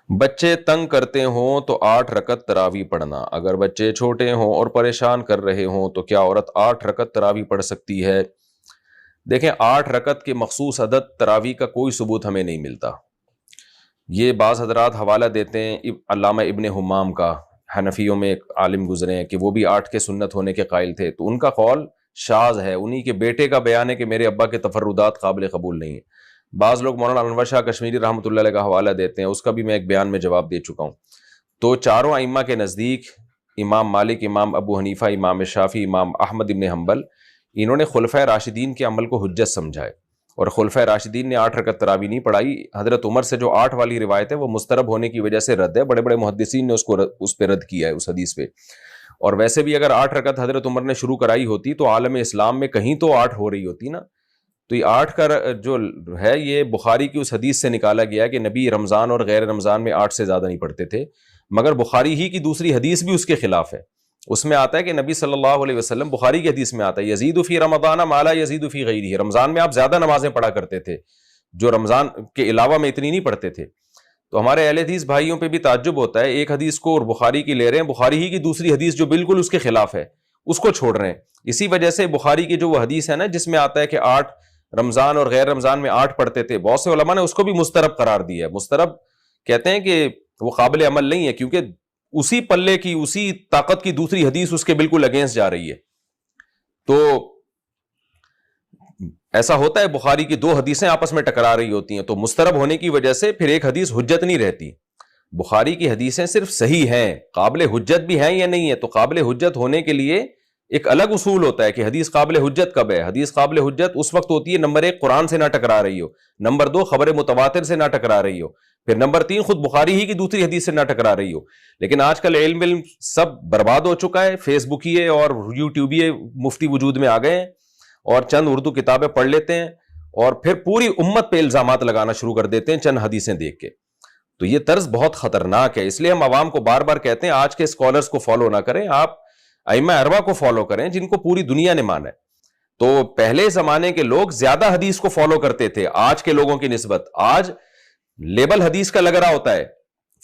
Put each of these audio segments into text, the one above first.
بچے تنگ کرتے ہوں تو 8 رکعت تراویح پڑھنا. اگر بچے چھوٹے ہوں اور پریشان کر رہے ہوں تو کیا عورت 8 رکعت تراویح پڑھ سکتی ہے؟ دیکھیں 8 رکعت کے مخصوص عدد تراویح کا کوئی ثبوت ہمیں نہیں ملتا. یہ بعض حضرات حوالہ دیتے ہیں علامہ ابن حمام کا، حنفیوں میں ایک عالم گزرے ہیں کہ وہ بھی 8 کے سنت ہونے کے قائل تھے، تو ان کا قول شاذ ہے. انہی کے بیٹے کا بیان ہے کہ میرے ابا کے تفردات قابل قبول نہیں ہیں. بعض لوگ مولانا انور شاہ کشمیری رحمۃ اللہ علیہ کا حوالہ دیتے ہیں، اس کا بھی میں ایک بیان میں جواب دے چکا ہوں. تو چاروں ائمہ کے نزدیک امام مالک، امام ابو حنیفہ، امام شافعی، امام احمد ابن حنبل، انہوں نے خلفائے راشدین کے عمل کو حجت سمجھا ہے، اور خلفائے راشدین نے 8 رکعت تراویح نہیں پڑھائی. حضرت عمر سے جو 8 والی روایت ہے وہ مسترب ہونے کی وجہ سے رد ہے، بڑے بڑے محدثین نے اس پہ رد کیا ہے، اس حدیث پہ. اور ویسے بھی اگر 8 رکعت حضرت عمر نے شروع کرائی ہوتی تو عالم اسلام میں کہیں تو 8 ہو رہی ہوتی نا. تو یہ 8 کا جو ہے یہ بخاری کی اس حدیث سے نکالا گیا ہے کہ نبی رمضان اور غیر رمضان میں 8 سے زیادہ نہیں پڑھتے تھے. مگر بخاری ہی کی دوسری حدیث بھی اس کے خلاف ہے. اس میں آتا ہے کہ نبی صلی اللہ علیہ وسلم، بخاری کی حدیث میں آتا ہے، یزید فی رمضان ما لا یزید فی غیرہ، رمضان میں آپ زیادہ نمازیں پڑھا کرتے تھے جو رمضان کے علاوہ میں اتنی نہیں پڑھتے تھے. تو ہمارے اہل حدیث بھائیوں پہ بھی تعجب ہوتا ہے، ایک حدیث کو اور بخاری کی لے رہے ہیں، بخاری ہی کی دوسری حدیث جو بالکل اس کے خلاف ہے اس کو چھوڑ رہے ہیں. اسی وجہ سے بخاری کی جو وہ حدیث ہے نا جس میں آتا ہے کہ 8 رمضان اور غیر رمضان میں 8 پڑھتے تھے، بہت سے علماء نے اس کو بھی مسترب قرار دیا ہے. مسترب کہتے ہیں کہ وہ قابل عمل نہیں ہے، کیونکہ اسی پلے کی، اسی طاقت کی دوسری حدیث اس کے بالکل اگینسٹ جا رہی ہے. تو ایسا ہوتا ہے بخاری کی 2 حدیثیں آپس میں ٹکرا رہی ہوتی ہیں، تو مسترب ہونے کی وجہ سے پھر ایک حدیث حجت نہیں رہتی. بخاری کی حدیثیں صرف صحیح ہیں، قابل حجت بھی ہیں یا نہیں ہے. تو قابل حجت ہونے کے لیے ایک الگ اصول ہوتا ہے کہ حدیث قابل حجت کب ہے. حدیث قابل حجت اس وقت ہوتی ہے نمبر 1 قرآن سے نہ ٹکرا رہی ہو، نمبر 2 خبر متواتر سے نہ ٹکرا رہی ہو، پھر نمبر 3 خود بخاری ہی کی دوسری حدیث سے نہ ٹکرا رہی ہو. لیکن آج کل علم سب برباد ہو چکا ہے، فیس بکیے اور یوٹیوبیے مفتی وجود میں آ گئے ہیں، اور چند اردو کتابیں پڑھ لیتے ہیں اور پھر پوری امت پہ الزامات لگانا شروع کر دیتے ہیں چند حدیثیں دیکھ کے. تو یہ طرز بہت خطرناک ہے. اس لیے ہم عوام کو بار بار کہتے ہیں آج کے اسکالرز کو فالو نہ کریں، آپ ائمہ اربعہ کو فالو کریں جن کو پوری دنیا نے مانا ہے. تو پہلے زمانے کے لوگ زیادہ حدیث کو فالو کرتے تھے آج کے لوگوں کی نسبت. آج لیبل حدیث کا لگ رہا ہوتا ہے،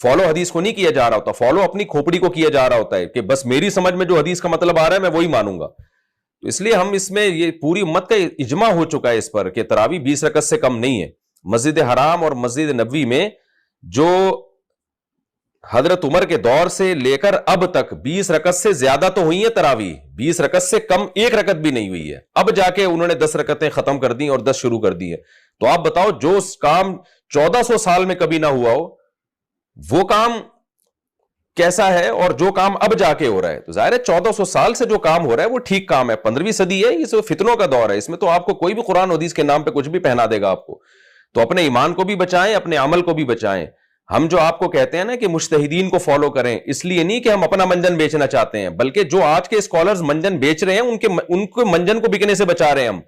فالو حدیث کو نہیں کیا جا رہا ہوتا، فالو اپنی کھوپڑی کو کیا جا رہا ہوتا ہے کہ بس میری سمجھ میں جو حدیث کا مطلب آ رہا ہے میں وہی مانوں گا. تو اس لیے ہم اس میں یہ پوری امت کا اجماع ہو چکا ہے اس پر کہ تراویح 20 رکعت سے کم نہیں ہے. مسجد حرام اور مسجد نبوی میں جو حضرت عمر کے دور سے لے کر اب تک 20 رکعت سے زیادہ تو ہوئی ہیں تراویح، 20 رکعت سے کم 1 رکعت بھی نہیں ہوئی ہے. اب جا کے انہوں نے 10 رکعتیں ختم کر دی اور 10 شروع کر دی ہیں. تو آپ بتاؤ جو کام 1400 سال میں کبھی نہ ہوا ہو وہ کام کیسا ہے، اور جو کام اب جا کے ہو رہا ہے. تو ظاہر ہے 1400 سال سے جو کام ہو رہا ہے وہ ٹھیک کام ہے. 15ویں صدی ہے، یہ فتنوں کا دور ہے، اس میں تو آپ کو کوئی بھی قرآن حدیث کے نام پہ کچھ بھی پہنا دے گا آپ کو. تو اپنے ایمان کو بھی بچائیں، اپنے عمل کو بھی بچائیں. ہم جو آپ کو کہتے ہیں نا کہ مجتہدین کو فالو کریں، اس لیے نہیں کہ ہم اپنا منجن بیچنا چاہتے ہیں، بلکہ جو آج کے اسکالرز منجن بیچ رہے ہیں ان کے منجن کو بکنے سے بچا رہے ہیں ہم.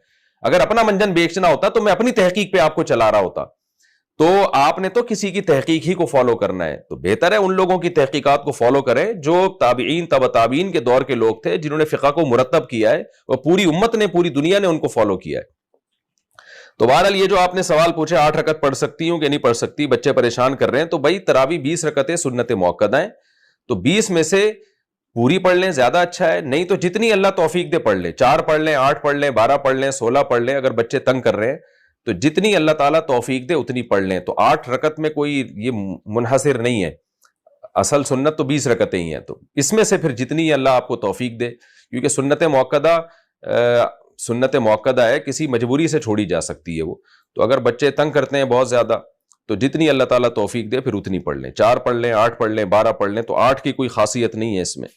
اگر اپنا منجن بیچنا ہوتا تو میں اپنی تحقیق پہ آپ کو چلا رہا ہوتا. تو آپ نے تو کسی کی تحقیق ہی کو فالو کرنا ہے. تو بہتر ہے ان لوگوں کی تحقیقات کو فالو کریں جو تابعین تبع تابعین کے دور کے لوگ تھے، جنہوں نے فقہ کو مرتب کیا ہے، اور پوری امت نے، پوری دنیا نے ان کو فالو کیا ہے. تو بہرحال یہ جو آپ نے سوال پوچھے 8 رکعت پڑھ سکتی ہوں کہ نہیں پڑھ سکتی، بچے پریشان کر رہے ہیں، تو بھائی تراویح 20 رکعتیں سنت موقدہ ہیں، تو 20 میں سے پوری پڑھ لیں زیادہ اچھا ہے. نہیں تو جتنی اللہ توفیق دے پڑھ لیں، 4 پڑھ لیں، 8 پڑھ لیں، 12 پڑھ لیں، 16 پڑھ لیں. اگر بچے تنگ کر رہے ہیں تو جتنی اللہ تعالیٰ توفیق دے اتنی پڑھ لیں. تو 8 رکعت میں کوئی یہ منحصر نہیں ہے، اصل سنت تو 20 رکعتیں ہی ہیں. تو اس میں سے پھر جتنی اللہ آپ کو توفیق دے، کیونکہ سنت موقدہ ہے، کسی مجبوری سے چھوڑی جا سکتی ہے وہ. تو اگر بچے تنگ کرتے ہیں بہت زیادہ تو جتنی اللہ تعالیٰ توفیق دے پھر اتنی پڑھ لیں. 4 پڑھ لیں، 8 پڑھ لیں، 12 پڑھ لیں. تو 8 کی کوئی خاصیت نہیں ہے اس میں.